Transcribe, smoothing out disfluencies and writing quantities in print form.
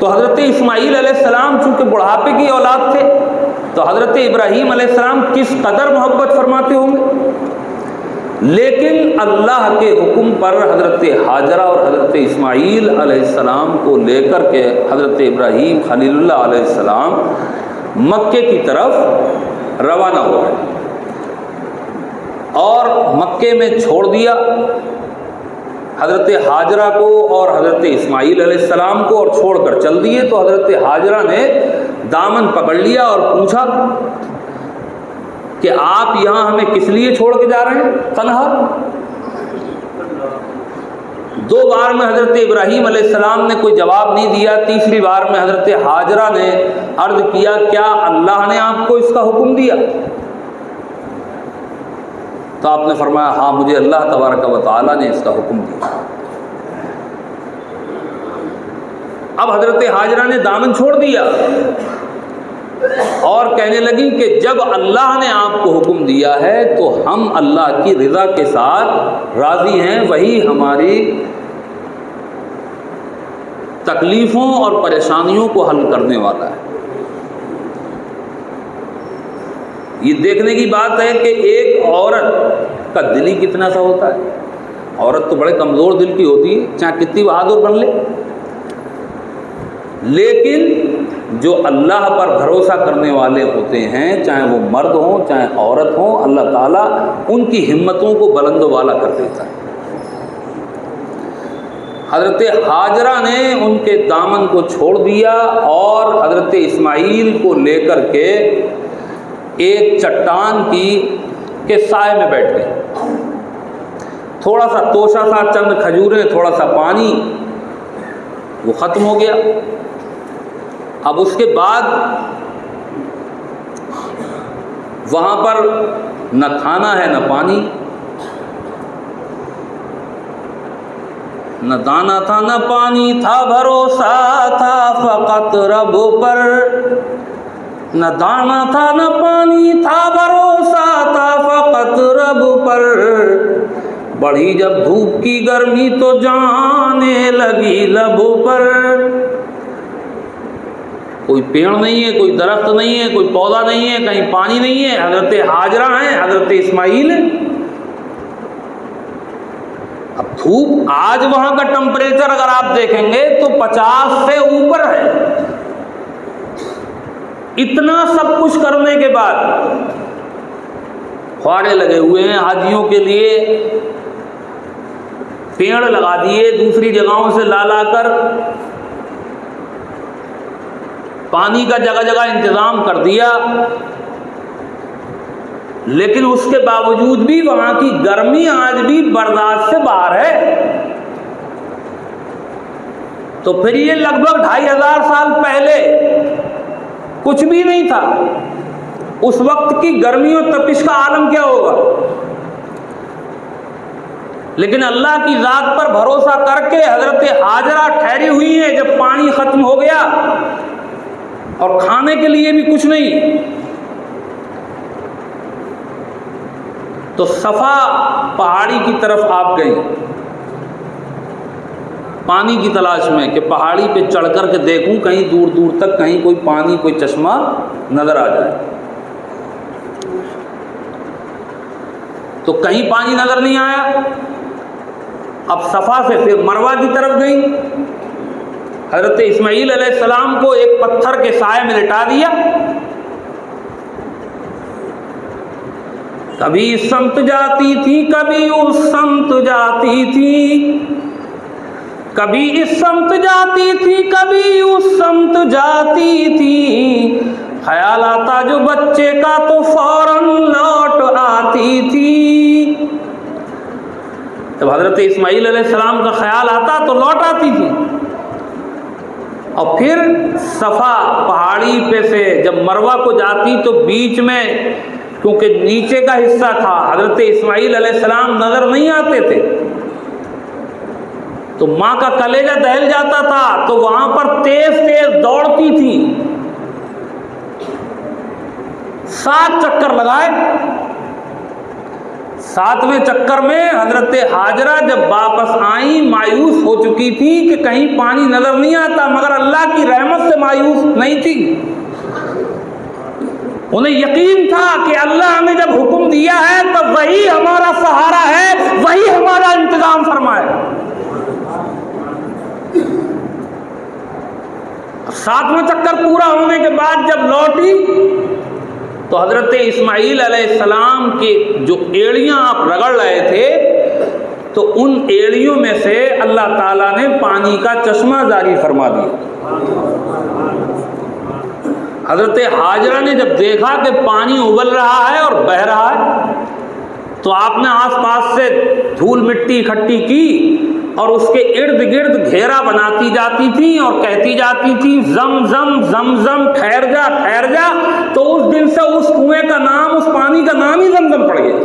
तो हज़रत इस्माईल अलैहिस्सलाम चूँकि बुढ़ापे की औलाद थे, तो हज़रत इब्राहीम अलैहिस्सलाम किस कदर मोहब्बत फरमाते होंगे। लेकिन अल्लाह के हुक्म पर हज़रत हाजरा और हज़रत इस्माईल अलैहिस्सलाम को लेकर के हज़रत इब्राहीम खलीलुल्लाह अलैहिस्सलाम मक्के की तरफ रवाना हो गए और मक्के में छोड़ दिया हज़रत हाजरा को और हज़रत इस्माईल अलैहिस्सलाम को, और छोड़कर चल दिए। तो हज़रत हाजरा ने दामन पकड़ लिया और पूछा कि आप यहाँ हमें किस लिए छोड़ के जा रहे हैं तन्हा। 2 बार में हज़रत इब्राहीम अलैहिस्सलाम ने कोई जवाब नहीं दिया। तीसरी बार में हज़रत हाजरा ने अर्ज़ किया, क्या अल्लाह ने आपको इसका हुक्म दिया? तो आपने फरमाया, हाँ मुझे अल्लाह तबारक व तआला ने इसका हुक्म दिया। अब हज़रत हाजरा ने दामन छोड़ दिया और कहने लगी कि जब अल्लाह ने आपको हुक्म दिया है तो हम अल्लाह की रज़ा के साथ राज़ी हैं, वही हमारी तकलीफ़ों और परेशानियों को हल करने वाला है। ये देखने की बात है कि एक औरत का दिल ही कितना सा होता है। औरत तो बड़े कमज़ोर दिल की होती है, चाहे कितनी बहादुर बन ले, लेकिन जो अल्लाह पर भरोसा करने वाले होते हैं, चाहे वो मर्द हों चाहे औरत हों, अल्लाह ताला उनकी हिम्मतों को बुलंद वाला कर देता है। हज़रत हाजरा ने उनके दामन को छोड़ दिया और हज़रत इस्माईल को लेकर के एक चट्टान के साए में बैठ गए। थोड़ा सा तोशा सा, चंद खजूरें, थोड़ा सा पानी, वो ख़त्म हो गया। अब उसके बाद वहाँ पर न खाना है न पानी, न दाना था न पानी था, भरोसा था फ़कत रब पर। न दाना था न पानी था, भरोसा था फ़कत रब पर। बढ़ी जब धूप की गर्मी तो जाने लगी लब पर। कोई पेड़ नहीं है, कोई दरख्त नहीं है, कोई पौधा नहीं है, कहीं पानी नहीं है। हज़रत हाजरा हैं, हज़रत इस्माईल हैं। अब धूप, आज वहाँ का टेम्परेचर अगर आप देखेंगे तो 50 से ऊपर है। इतना सब कुछ करने के बाद फुहारे लगे हुए हैं हाजियों के लिए, पेड़ लगा दिए दूसरी जगहों से ला कर, पानी का जगह जगह इंतज़ाम कर दिया, लेकिन उसके बावजूद भी वहाँ की गर्मी आज भी बर्दाश्त से बाहर है। तो फिर ये लगभग 2500 साल पहले कुछ भी नहीं था। उस वक्त की गर्मी और तपिश का आलम क्या होगा। लेकिन अल्लाह की ज़ात पर भरोसा करके हज़रत हाजरा ठहरी हुई हैं। जब पानी ख़त्म हो गया और खाने के लिए भी कुछ नहीं, तो सफ़ा पहाड़ी की तरफ आप गई पानी की तलाश में कि पहाड़ी पे चढ़ कर के देखूं कहीं दूर दूर तक कहीं कोई पानी, कोई चश्मा नज़र आ जाए। तो कहीं पानी नज़र नहीं आया। अब सफ़ा से फिर मरवा की तरफ गई। हज़रत इस्माईल अलैहिस्सलाम को एक पत्थर के साए में लिटा दिया। कभी इस समत जाती थी, कभी उस समत जाती थी, कभी इस समत जाती थी, कभी उस समत जाती थी। ख्याल आता जो बच्चे का तो फौरन लौट आती थी। जब हज़रत इस्माईल अलैहिस्सलाम का ख्याल आता तो लौट आती थी। और फिर सफ़ा पहाड़ी पे से जब मरवा को जाती तो बीच में, क्योंकि नीचे का हिस्सा था, हज़रत इस्माईल अलैहिस्सलाम नज़र नहीं आते थे, तो माँ का कलेजा दहल जाता था। तो वहाँ पर तेज तेज दौड़ती थी। 7 चक्कर लगाए, 7वें चक्कर में हजरत हाजरा जब वापस आई, मायूस हो चुकी थी कि कहीं पानी नजर नहीं आता, मगर अल्लाह की रहमत से मायूस नहीं थी। उन्हें यकीन था कि अल्लाह ने जब हुक्म दिया है तो वही हमारा सहारा है, वही हमारा इंतजाम फरमाए। 7वां चक्कर पूरा होने के बाद जब लौटी तो हजरत इस्माईल अलैहिस्सलाम के जो एड़ियां आप रगड़ रहे थे, तो उन एड़ियों में से अल्लाह ताला ने पानी का चश्मा जारी फरमा दिया। हजरत हाजरा ने जब देखा कि पानी उबल रहा है और बह रहा है, तो आपने आसपास से धूल मिट्टी इकट्ठी की और उसके इर्द गिर्द घेरा बनाती जाती थी और कहती जाती थी जमजम जमजम, ठहर जा ठहर जा। तो उस दिन से उस कुएं का नाम, उस पानी का नाम ही जमजम पड़ गया।